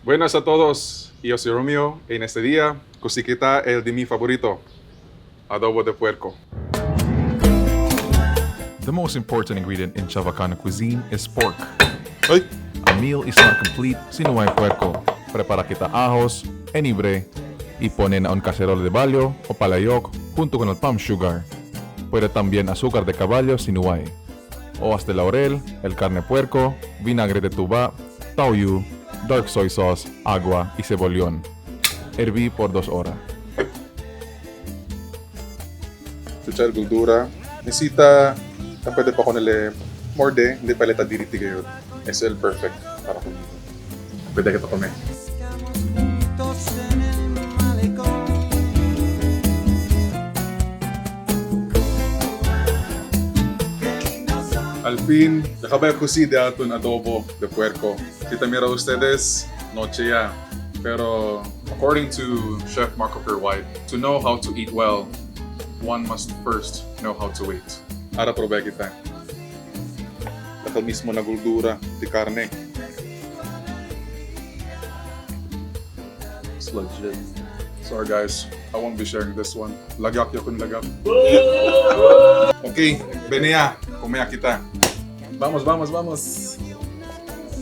Buenas a todos, yo soy Romeo. En este día, cocina el de mi favorito, Adobo de Puerco. The most important ingredient in Chavacano cuisine is pork. Ay! A meal is not complete si no hay puerco. Prepara kita ajos, enibre, y pone en un cacerol de ballo o palayok junto con el palm sugar. Puede también azúcar de caballo si no hay. Hojas de laurel, el carne puerco, vinagre de tuba, tauyu, dark soy sauce, agua y cebollón. Herví por 2 horas. Chuchar gultura. Necesita, pwede pa ko nila morde, hindi paleta diriti kayo. Es el perfect para conmigo. Pwede kita comer. Al fin, acabé de cocinar un adobo de puerco. Si te mira ustedes, noche ya. Pero according to Chef Marco White, to know how to eat well, one must first know how to wait. Ara probé kita. Ito mismo na gultura di karne. It's legit. Sorry guys, I won't be sharing this one. Lagak ya kun lagak. Okay, venía, comea kita. Vamos, vamos, vamos.